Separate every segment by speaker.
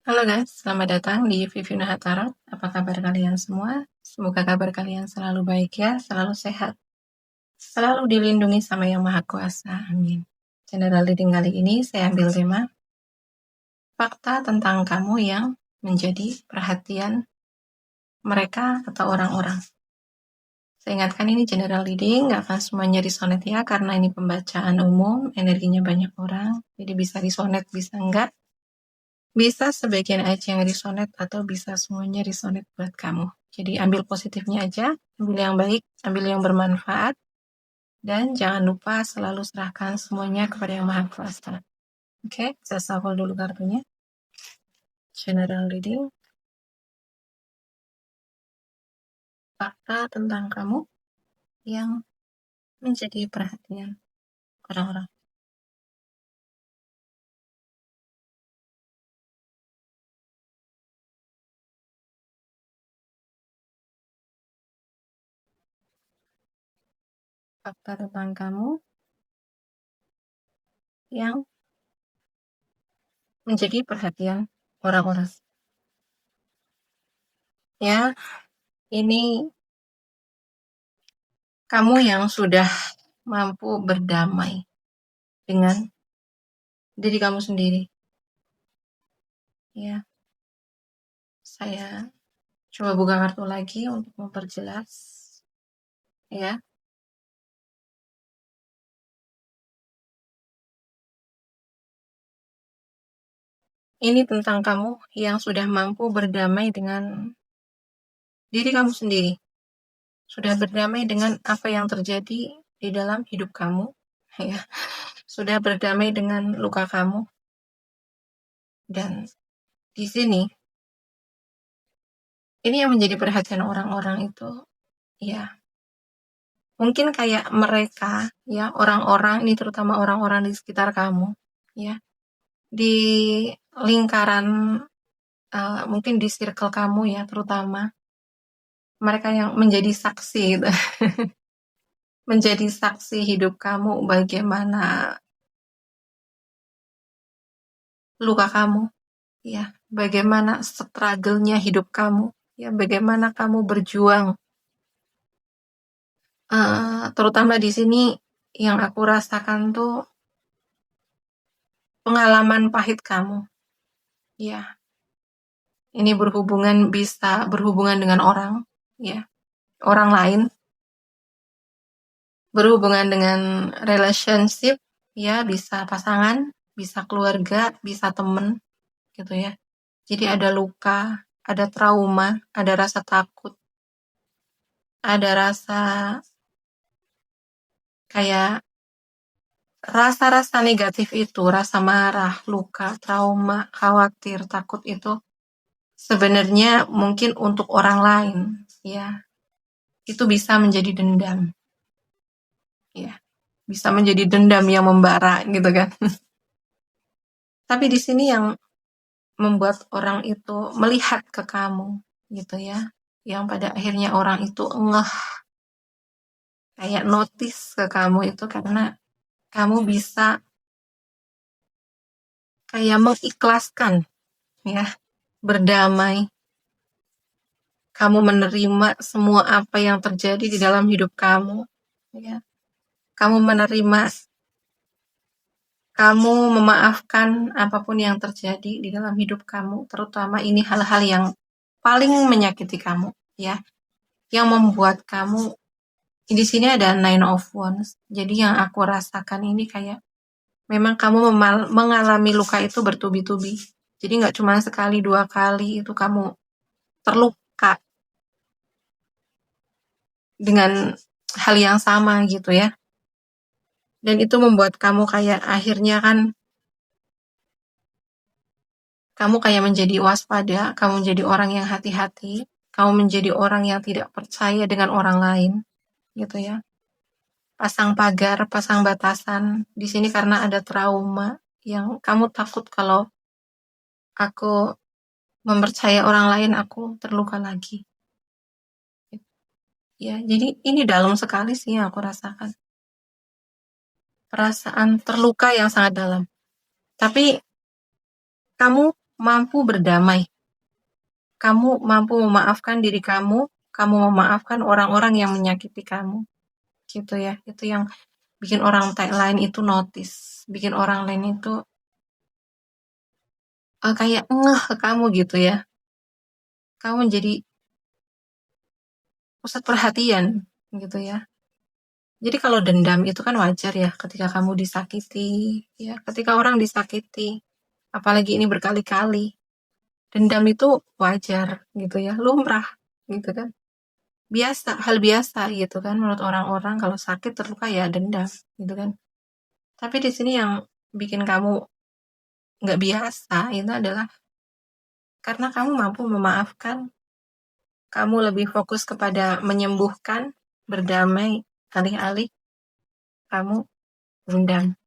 Speaker 1: Halo guys, selamat datang di Vivi Nahatara. Apa kabar kalian semua? Semoga kabar kalian selalu baik ya, selalu sehat. Selalu dilindungi sama Yang Maha Kuasa. Amin. General reading kali ini saya ambil tema fakta tentang kamu yang menjadi perhatian mereka atau orang-orang. Saya ingatkan ini general reading, nggak akan semuanya resonate ya, karena ini pembacaan umum, energinya banyak orang, jadi bisa resonate, bisa enggak. Bisa sebagian aja yang resonate atau bisa semuanya resonate buat kamu. Jadi ambil positifnya aja, ambil yang baik, ambil yang bermanfaat, dan jangan lupa selalu serahkan semuanya kepada Yang Maha Kuasa. Oke, saya shuffle dulu kartunya. General reading. Fakta tentang kamu yang menjadi perhatian orang-orang. Fakta tentang kamu yang menjadi perhatian orang-orang. Ya, ini kamu yang sudah mampu berdamai dengan diri kamu sendiri. Ya, saya coba buka kartu lagi untuk memperjelas. Ya, ini tentang kamu yang sudah mampu berdamai dengan diri kamu sendiri. Sudah berdamai dengan apa yang terjadi di dalam hidup kamu. Ya, sudah berdamai dengan luka kamu. Dan di sini, ini yang menjadi perhatian orang-orang itu, ya, mungkin kayak mereka, ya, orang-orang, ini terutama orang-orang di sekitar kamu, ya, di lingkaran, mungkin di circle kamu ya, terutama mereka yang menjadi saksi gitu. Menjadi saksi hidup kamu, bagaimana luka kamu, ya, bagaimana struggle-nya hidup kamu, ya, bagaimana kamu berjuang. Terutama di sini yang aku rasakan tuh pengalaman pahit kamu, ya. Ini bisa berhubungan dengan orang, ya, orang lain, berhubungan dengan relationship, ya, bisa pasangan, bisa keluarga, bisa temen, gitu ya. Jadi ada luka, ada trauma, ada rasa takut, ada rasa kayak rasa-rasa negatif itu, rasa marah, luka, trauma, khawatir, takut itu sebenarnya mungkin untuk orang lain, ya. Itu bisa menjadi dendam, ya. Bisa menjadi dendam yang membara gitu kan. Tapi di sini yang membuat orang itu melihat ke kamu gitu ya. Yang pada akhirnya orang itu kayak notice ke kamu itu karena kamu bisa kayak mengikhlaskan ya, berdamai. Kamu menerima semua apa yang terjadi di dalam hidup kamu ya. Kamu menerima, kamu memaafkan apapun yang terjadi di dalam hidup kamu, terutama ini hal-hal yang paling menyakiti kamu ya, yang membuat kamu. Di sini ada Nine of Wands. Jadi yang aku rasakan ini kayak memang kamu mengalami luka itu bertubi-tubi. Jadi nggak cuma sekali dua kali itu kamu terluka dengan hal yang sama gitu ya. Dan itu membuat kamu kayak akhirnya kan kamu kayak menjadi waspada, kamu menjadi orang yang hati-hati, kamu menjadi orang yang tidak percaya dengan orang lain gitu ya. Pasang pagar, pasang batasan di sini karena ada trauma yang kamu takut kalau aku mempercaya orang lain aku terluka lagi. Ya, jadi ini dalam sekali sih yang aku rasakan. Perasaan terluka yang sangat dalam. Tapi kamu mampu berdamai, kamu mampu memaafkan diri kamu memaafkan orang-orang yang menyakiti kamu, gitu ya. Itu yang bikin orang lain itu notice, bikin orang lain itu kayak ngeh ke kamu gitu ya. Kamu menjadi pusat perhatian gitu ya. Jadi kalau dendam itu kan wajar ya ketika kamu disakiti, ya. Ketika orang disakiti, apalagi ini berkali-kali, dendam itu wajar gitu ya, lumrah gitu kan. Biasa, hal biasa gitu kan menurut orang-orang kalau sakit terluka ya dendam gitu kan. Tapi di sini yang bikin kamu nggak biasa itu adalah karena kamu mampu memaafkan, kamu lebih fokus kepada menyembuhkan, berdamai, alih-alih kamu dendam.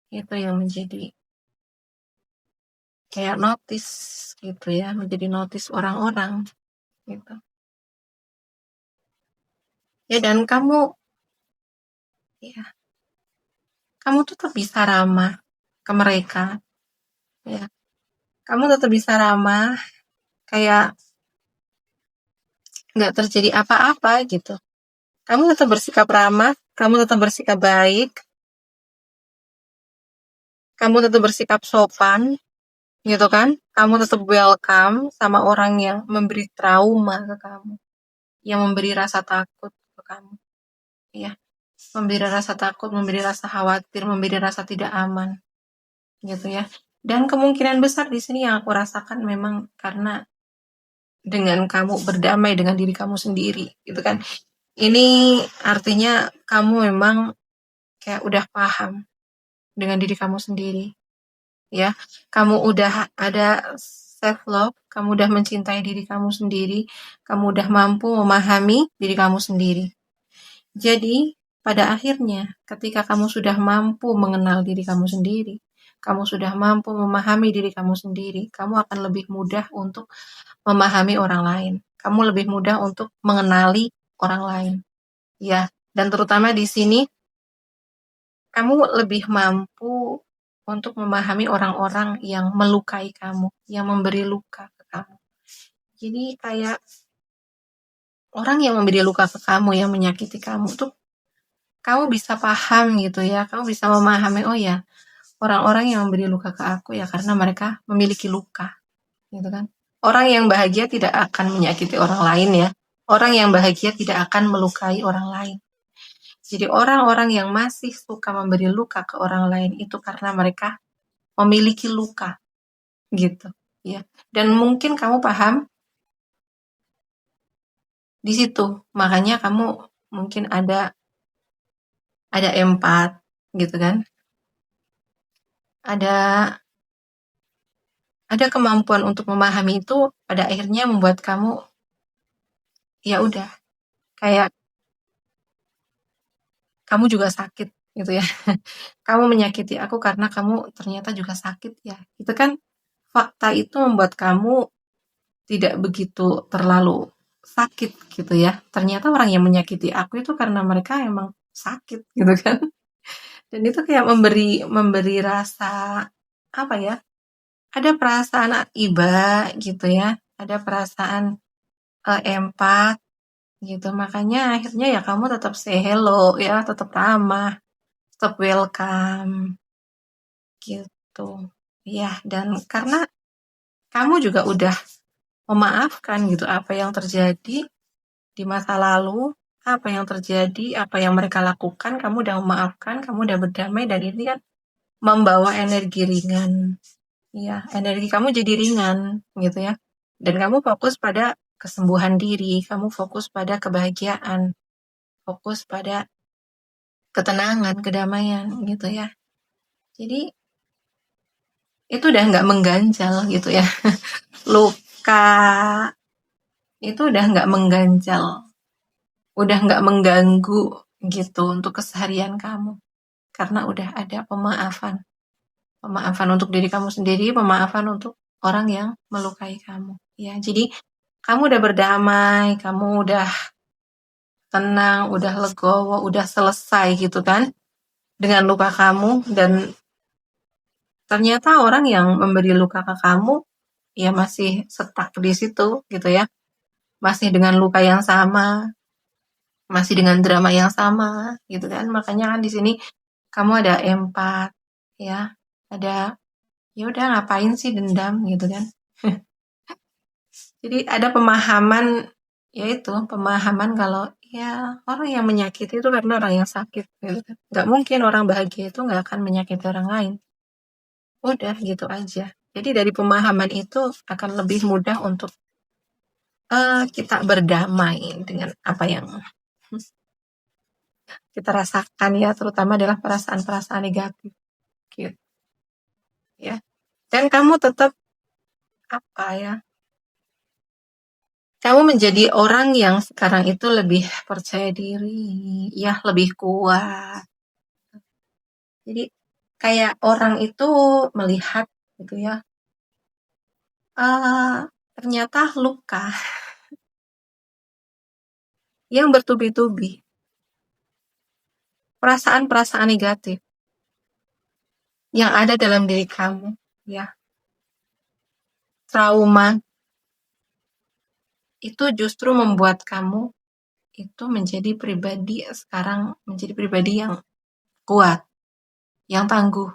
Speaker 1: Itu yang menjadi kayak notice gitu ya, menjadi notice orang-orang gitu. Ya dan ya, kamu tetap bisa ramah ke mereka ya. Kamu tetap bisa ramah kayak nggak terjadi apa-apa gitu. Kamu tetap bersikap ramah, kamu tetap bersikap baik, kamu tetap bersikap sopan gitu kan. Kamu tetap welcome sama orang yang memberi trauma ke kamu, yang memberi rasa takut ke kamu ya, memberi rasa takut, memberi rasa khawatir, memberi rasa tidak aman gitu ya. Dan kemungkinan besar di sini yang aku rasakan memang karena dengan kamu berdamai dengan diri kamu sendiri gitu kan. Ini artinya kamu memang kayak udah paham dengan diri kamu sendiri ya. Kamu udah ada self love, kamu udah mencintai diri kamu sendiri, kamu udah mampu memahami diri kamu sendiri. Jadi pada akhirnya ketika kamu sudah mampu mengenal diri kamu sendiri, kamu sudah mampu memahami diri kamu sendiri, kamu akan lebih mudah untuk memahami orang lain. Kamu lebih mudah untuk mengenali orang lain. Ya, dan terutama di sini kamu lebih mampu untuk memahami orang-orang yang melukai kamu, yang memberi luka ke kamu. Jadi kayak orang yang memberi luka ke kamu, yang menyakiti kamu tuh kamu bisa paham gitu ya, kamu bisa memahami, oh ya, orang-orang yang memberi luka ke aku ya karena mereka memiliki luka, gitu kan. Orang yang bahagia tidak akan menyakiti orang lain ya. Orang yang bahagia tidak akan melukai orang lain. Jadi orang-orang yang masih suka memberi luka ke orang lain itu karena mereka memiliki luka gitu ya. Dan mungkin kamu paham di situ. Makanya kamu mungkin ada empat gitu kan. Ada kemampuan untuk memahami itu pada akhirnya membuat kamu ya udah kayak kamu juga sakit gitu ya. Kamu menyakiti aku karena kamu ternyata juga sakit ya. Itu kan fakta itu membuat kamu tidak begitu terlalu sakit gitu ya. Ternyata orang yang menyakiti aku itu karena mereka emang sakit gitu kan. Dan itu kayak memberi rasa apa ya? Ada perasaan iba gitu ya. Ada perasaan empat gitu. Makanya akhirnya ya kamu tetap say hello ya, tetap ramah, tetap welcome gitu. Ya, dan karena kamu juga udah memaafkan gitu apa yang terjadi di masa lalu, apa yang terjadi, apa yang mereka lakukan, kamu udah memaafkan, kamu udah berdamai dan ini kan membawa energi ringan. Ya, energi kamu jadi ringan gitu ya. Dan kamu fokus pada kesembuhan diri, kamu fokus pada kebahagiaan, fokus pada ketenangan, kedamaian gitu ya. Jadi itu udah nggak mengganjal gitu ya. Luka itu udah nggak mengganjal, udah nggak mengganggu gitu untuk keseharian kamu. Karena udah ada pemaafan. Pemaafan untuk diri kamu sendiri, pemaafan untuk orang yang melukai kamu. Ya, jadi kamu udah berdamai, kamu udah tenang, udah legowo, udah selesai gitu kan dengan luka kamu dan ternyata orang yang memberi luka ke kamu, ya masih stuck di situ gitu ya. Masih dengan luka yang sama, masih dengan drama yang sama gitu kan. Makanya kan di sini kamu ada empat ya, ada ya udah ngapain sih dendam gitu kan. Jadi ada pemahaman, yaitu pemahaman kalau ya orang yang menyakiti itu karena orang yang sakit gitu kan. Nggak mungkin orang bahagia itu nggak akan menyakiti orang lain. Udah gitu aja. Jadi dari pemahaman itu akan lebih mudah untuk kita berdamai dengan apa yang kita rasakan ya, terutama adalah perasaan-perasaan negatif gitu ya. Dan kamu tetap apa ya? Kamu menjadi orang yang sekarang itu lebih percaya diri, ya lebih kuat. Jadi kayak orang itu melihat gitu ya, ternyata luka yang bertubi-tubi, perasaan-perasaan negatif yang ada dalam diri kamu, ya, trauma itu justru membuat kamu itu menjadi pribadi sekarang menjadi pribadi yang kuat, yang tangguh,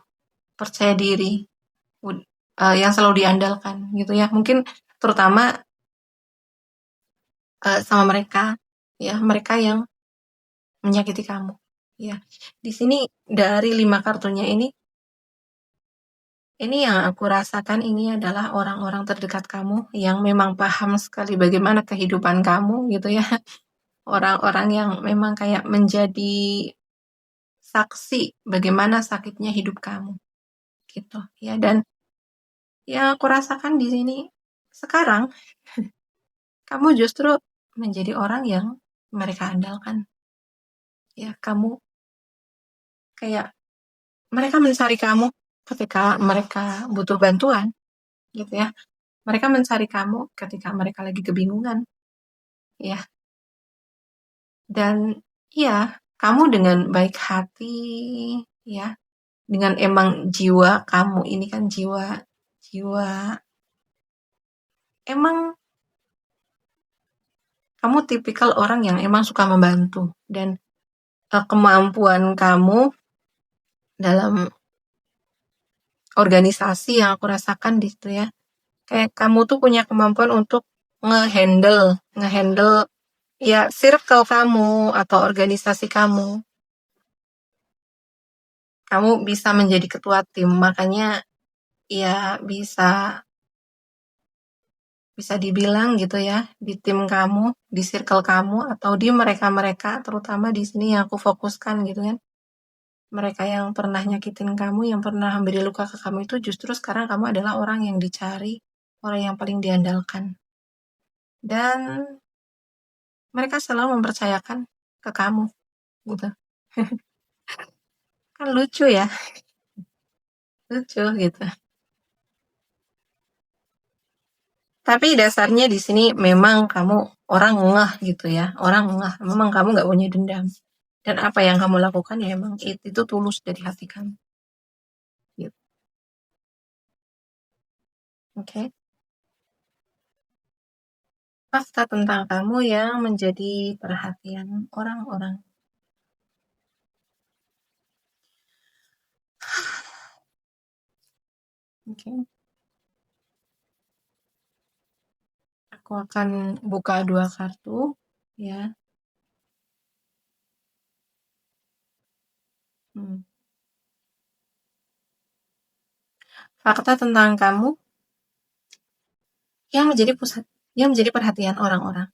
Speaker 1: percaya diri, yang selalu diandalkan gitu ya. Mungkin terutama sama mereka ya, mereka yang menyakiti kamu. Ya, di sini dari 5 kartunya ini yang aku rasakan ini adalah orang-orang terdekat kamu yang memang paham sekali bagaimana kehidupan kamu gitu ya. Orang-orang yang memang kayak menjadi saksi bagaimana sakitnya hidup kamu gitu ya. Dan yang aku rasakan di sini sekarang kamu justru menjadi orang yang mereka andalkan. Ya, kamu kayak mereka mencari kamu ketika mereka butuh bantuan gitu ya. Mereka mencari kamu ketika mereka lagi kebingungan ya. Dan ya, kamu dengan baik hati ya, dengan emang jiwa kamu ini kan jiwa jiwa emang kamu tipikal orang yang emang suka membantu dan kemampuan kamu dalam organisasi yang aku rasakan di situ ya. Kayak kamu tuh punya kemampuan untuk ngehandle ya circle kamu atau organisasi kamu. Kamu bisa menjadi ketua tim, makanya ya bisa dibilang gitu ya, di tim kamu, di circle kamu atau di mereka-mereka terutama di sini yang aku fokuskan gitu kan. Mereka yang pernah nyakitin kamu, yang pernah memberi luka ke kamu itu justru sekarang kamu adalah orang yang dicari, orang yang paling diandalkan. Dan mereka selalu mempercayakan ke kamu gitu. Kan lucu ya, lucu gitu. Tapi dasarnya di sini memang kamu orang ngeh gitu ya, orang ngeh. Memang kamu nggak punya dendam. Dan apa yang kamu lakukan ya emang itu tulus dari hati kamu. Gitu. Oke. Fakta tentang kamu yang menjadi perhatian orang-orang. Oke. Aku akan buka 2 kartu ya. Hmm. Fakta tentang kamu yang menjadi perhatian orang-orang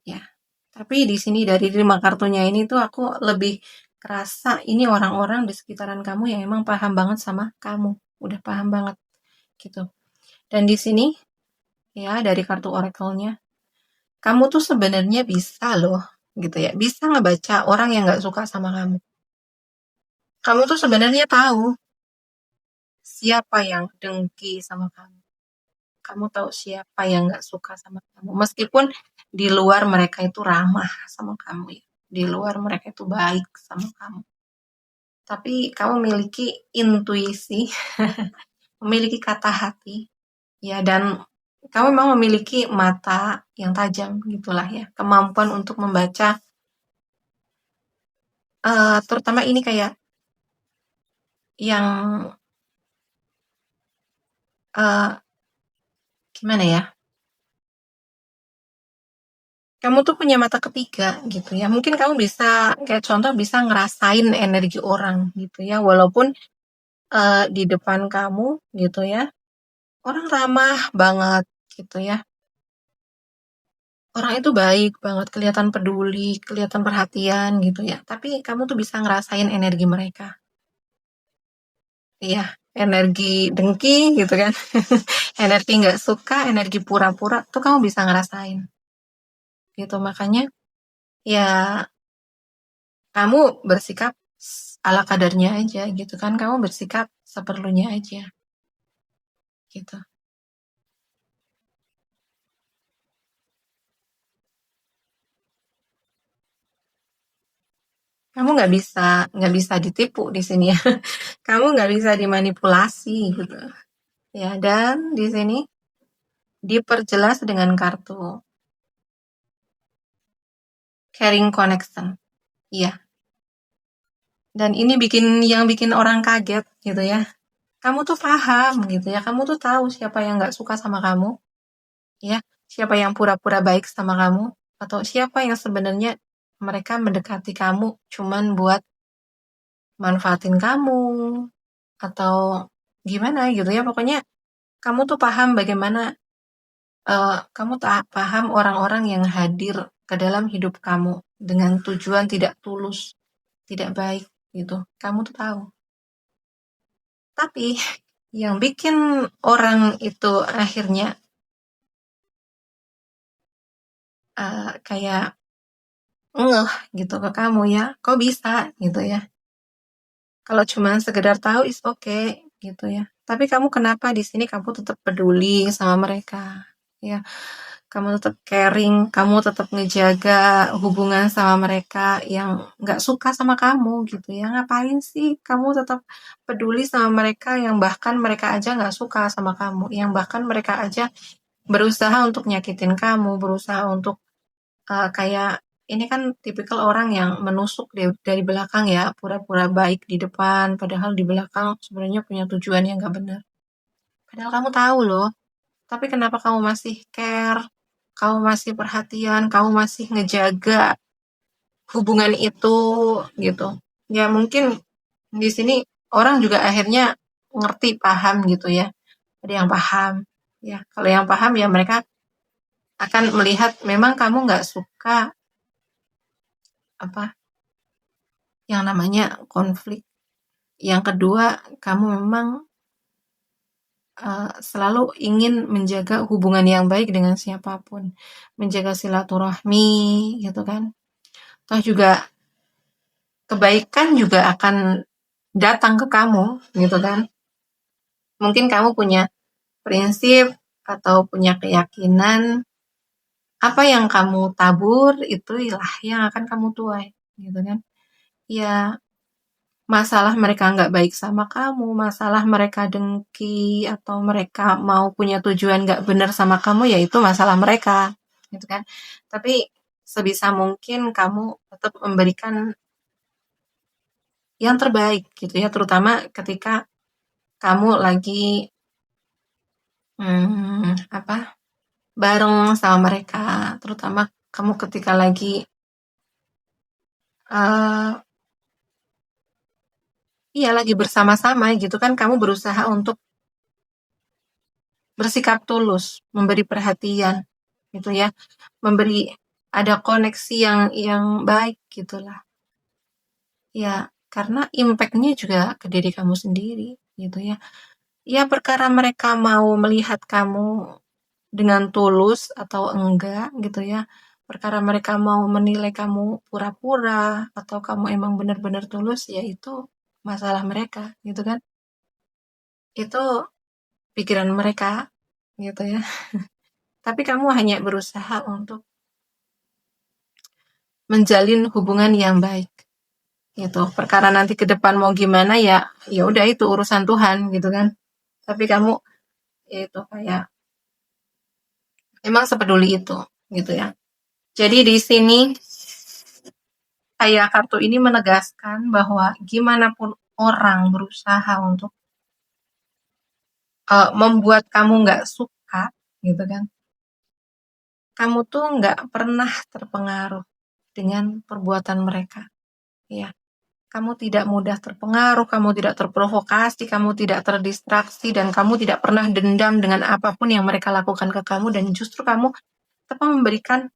Speaker 1: ya. Tapi di sini dari 5 kartunya ini tuh aku lebih kerasa ini orang-orang di sekitaran kamu yang emang paham banget sama kamu, udah paham banget gitu. Dan di sini ya dari kartu oracle-nya, kamu tuh sebenarnya bisa loh gitu ya, bisa ngebaca orang yang nggak suka sama kamu. Kamu tuh sebenarnya tahu siapa yang dengki sama kamu. Kamu tahu siapa yang nggak suka sama kamu. Meskipun di luar mereka itu ramah sama kamu ya. Di luar mereka itu baik sama kamu. Tapi kamu memiliki intuisi memiliki kata hati, ya, dan kamu memang memiliki mata yang tajam gitulah ya, kemampuan untuk membaca, terutama ini kayak yang, eee, gimana ya, kamu tuh punya mata ketiga gitu ya, mungkin kamu bisa kayak contoh bisa ngerasain energi orang gitu ya, walaupun, di depan kamu gitu ya, orang ramah banget gitu ya, orang itu baik banget, kelihatan peduli, kelihatan perhatian gitu ya, tapi kamu tuh bisa ngerasain energi mereka. Iya, energi dengki gitu kan, energi nggak suka, energi pura-pura tuh kamu bisa ngerasain gitu. Makanya ya kamu bersikap ala kadarnya aja gitu kan, kamu bersikap seperlunya aja gitu. Kamu nggak bisa ditipu di sini ya. Kamu nggak bisa dimanipulasi gitu. Ya, dan di sini diperjelas dengan kartu caring connection. Iya. Dan ini yang bikin orang kaget gitu ya. Kamu tuh paham gitu ya. Kamu tuh tahu siapa yang nggak suka sama kamu, ya. Siapa yang pura-pura baik sama kamu, atau siapa yang sebenarnya mereka mendekati kamu cuman buat manfaatin kamu atau gimana gitu ya. Pokoknya kamu tuh paham bagaimana, kamu tak paham orang-orang yang hadir ke dalam hidup kamu dengan tujuan tidak tulus, tidak baik gitu. Kamu tuh tahu. Tapi yang bikin orang itu akhirnya kayak ngeh gitu ke kamu ya, kok bisa gitu ya. Kalau cuma sekedar tahu is okay gitu ya. Tapi kamu kenapa di sini kamu tetap peduli sama mereka ya. Kamu tetap caring, kamu tetap ngejaga hubungan sama mereka yang nggak suka sama kamu gitu ya. Ngapain sih kamu tetap peduli sama mereka yang bahkan mereka aja nggak suka sama kamu, yang bahkan mereka aja berusaha untuk nyakitin kamu, berusaha untuk kayak ini kan tipikal orang yang menusuk dari belakang ya, pura-pura baik di depan, padahal di belakang sebenarnya punya tujuan yang nggak benar. Padahal kamu tahu loh, tapi kenapa kamu masih care, kamu masih perhatian, kamu masih ngejaga hubungan itu gitu. Ya mungkin di sini orang juga akhirnya ngerti, paham gitu ya. Ada yang paham. Ya, kalau yang paham ya mereka akan melihat memang kamu nggak suka apa yang namanya konflik. Yang kedua, kamu memang selalu ingin menjaga hubungan yang baik dengan siapapun, menjaga silaturahmi gitu kan. Toh juga kebaikan juga akan datang ke kamu gitu kan. Mungkin kamu punya prinsip atau punya keyakinan apa yang kamu tabur itulah yang akan kamu tuai gitu kan. Ya, masalah mereka nggak baik sama kamu, masalah mereka dengki, atau mereka mau punya tujuan nggak benar sama kamu, ya itu masalah mereka, gitu kan. Tapi sebisa mungkin kamu tetap memberikan yang terbaik, gitu ya, terutama ketika kamu lagi apa bareng sama mereka, terutama kamu ketika lagi uh, iya lagi bersama-sama gitu kan, kamu berusaha untuk bersikap tulus, memberi perhatian, gitu ya, memberi ada koneksi yang baik gitulah. Ya, karena impact-nya juga ke diri kamu sendiri, gitu ya. Ya, perkara mereka mau melihat kamu dengan tulus atau enggak, gitu ya. Perkara mereka mau menilai kamu pura-pura atau kamu emang benar-benar tulus, ya itu masalah mereka, gitu kan. Itu pikiran mereka, gitu ya. Tapi kamu hanya berusaha untuk menjalin hubungan yang baik gitu. Perkara nanti ke depan mau gimana ya, ya udah itu urusan Tuhan gitu kan. tapi kamu itu kayak emang sepeduli itu gitu ya. Jadi di sini kayak kartu ini menegaskan bahwa gimana pun orang berusaha untuk membuat kamu nggak suka gitu kan, kamu tuh nggak pernah terpengaruh dengan perbuatan mereka, ya. Kamu tidak mudah terpengaruh, kamu tidak terprovokasi, kamu tidak terdistraksi, dan kamu tidak pernah dendam dengan apapun yang mereka lakukan ke kamu, dan justru kamu tetap memberikan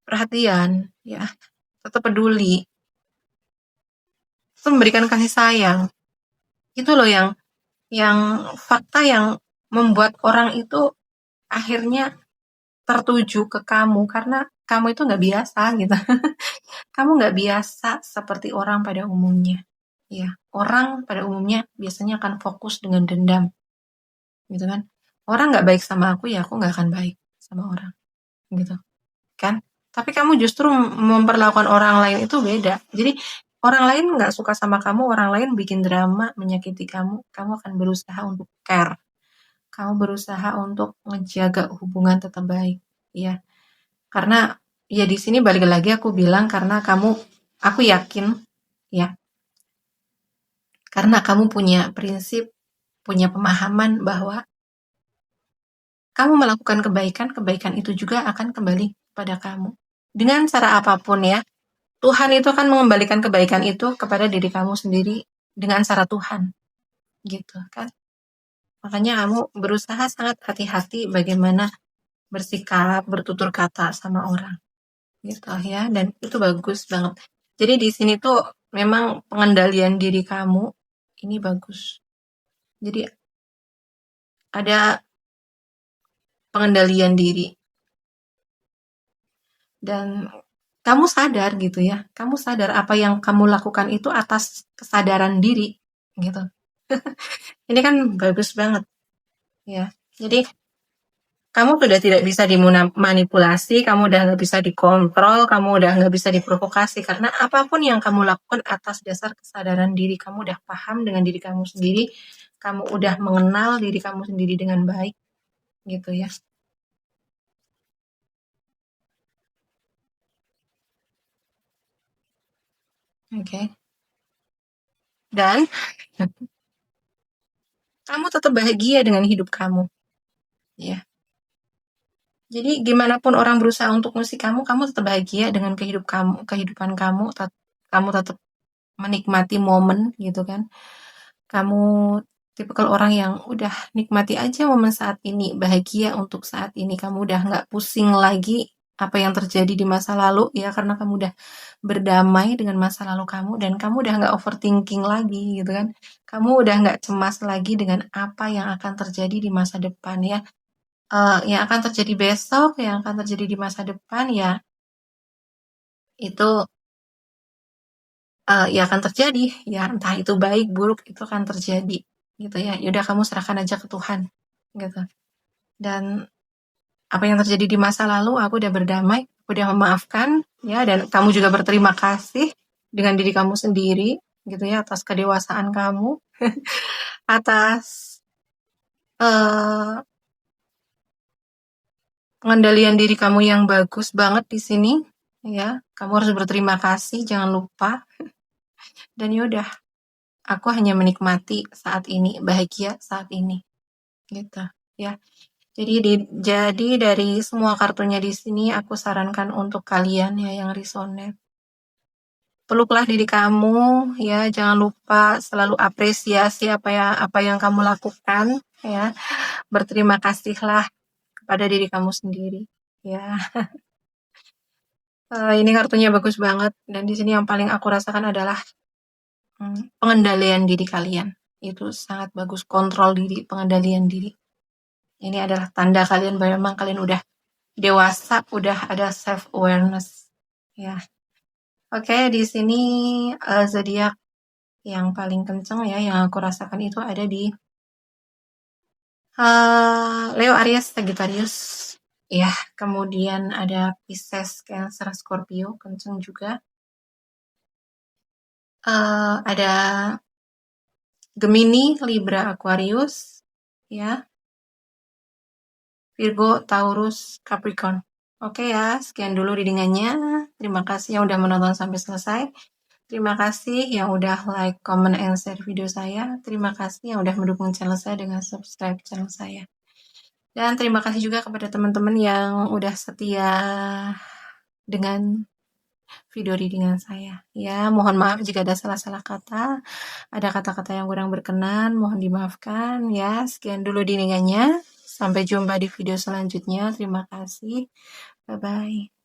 Speaker 1: perhatian, ya, tetap peduli, tetap memberikan kasih sayang. Itu loh yang fakta yang membuat orang itu akhirnya tertuju ke kamu karena kamu itu nggak biasa gitu. Kamu nggak biasa seperti orang pada umumnya. Ya, orang pada umumnya biasanya akan fokus dengan dendam, gitu kan. Orang nggak baik sama aku, ya aku nggak akan baik sama orang, gitu kan. Tapi kamu justru memperlakukan orang lain itu beda. Jadi orang lain nggak suka sama kamu, orang lain bikin drama, menyakiti kamu akan berusaha untuk care. Kamu berusaha untuk menjaga hubungan tetap baik, ya. Karena ya di sini balik lagi aku bilang karena aku yakin, ya, karena kamu punya prinsip, punya pemahaman bahwa kamu melakukan kebaikan, kebaikan itu juga akan kembali pada kamu. Dengan cara apapun ya, Tuhan itu akan mengembalikan kebaikan itu kepada diri kamu sendiri dengan cara Tuhan, gitu kan. Makanya kamu berusaha sangat hati-hati bagaimana bersikap, bertutur kata sama orang, gitu ya. Dan itu bagus banget. Jadi di sini tuh memang pengendalian diri kamu ini bagus. Jadi ada pengendalian diri dan kamu sadar gitu ya. Kamu sadar apa yang kamu lakukan itu atas kesadaran diri gitu. Ini kan bagus banget ya. Jadi kamu sudah tidak bisa dimanipulasi, kamu udah nggak bisa dikontrol, kamu udah nggak bisa diprovokasi karena apapun yang kamu lakukan atas dasar kesadaran diri, kamu udah paham dengan diri kamu sendiri, kamu udah mengenal diri kamu sendiri dengan baik gitu ya. Oke. Dan kamu tetap bahagia dengan hidup kamu, ya. Jadi gimana pun orang berusaha untuk ngusik kamu tetap bahagia dengan kehidupan kamu, kamu tetap menikmati momen gitu kan. Kamu tipikal orang yang udah nikmati aja momen saat ini, bahagia untuk saat ini. Kamu udah nggak pusing lagi apa yang terjadi di masa lalu ya karena kamu udah berdamai dengan masa lalu kamu dan kamu udah nggak overthinking lagi gitu kan. Kamu udah nggak cemas lagi dengan apa yang akan terjadi di masa depan ya. Yang akan terjadi besok, yang akan terjadi di masa depan ya itu ya akan terjadi ya entah itu baik buruk itu akan terjadi gitu ya. Yaudah kamu serahkan aja ke Tuhan gitu. Dan apa yang terjadi di masa lalu aku udah berdamai, aku udah memaafkan ya dan kamu juga berterima kasih dengan diri kamu sendiri gitu ya atas kedewasaan kamu, atas eh, pengendalian diri kamu yang bagus banget di sini ya. Kamu harus berterima kasih, jangan lupa. Dan yaudah, aku hanya menikmati saat ini, bahagia saat ini, gitu ya. Jadi dari semua kartunya di sini, aku sarankan untuk kalian ya yang resonate. Peluklah diri kamu, ya. Jangan lupa selalu apresiasi apa yang kamu lakukan, ya. Berterima kasihlah kepada diri kamu sendiri, ya. Ini kartunya bagus banget dan di sini yang paling aku rasakan adalah pengendalian diri kalian. Itu sangat bagus, kontrol diri, pengendalian diri. Ini adalah tanda kalian bahwa memang kalian udah dewasa, udah ada self awareness, ya. Oke, di sini zodiak yang paling kenceng ya, yang aku rasakan itu ada di Leo, Aries, Sagittarius, ya. Kemudian ada Pisces, Cancer, Scorpio, kenceng juga. Ada Gemini, Libra, Aquarius, ya. Virgo, Taurus, Capricorn. Oke ya, sekian dulu readingannya. Terima kasih yang udah menonton sampai selesai. Terima kasih yang udah like, comment, and share video saya. Terima kasih yang udah mendukung channel saya dengan subscribe channel saya. Dan terima kasih juga kepada teman-teman yang udah setia dengan video readingan saya. Ya, mohon maaf jika ada salah-salah kata. Ada kata-kata yang kurang berkenan, mohon dimaafkan. Ya, sekian dulu readingannya. Sampai jumpa di video selanjutnya. Terima kasih. Bye-bye.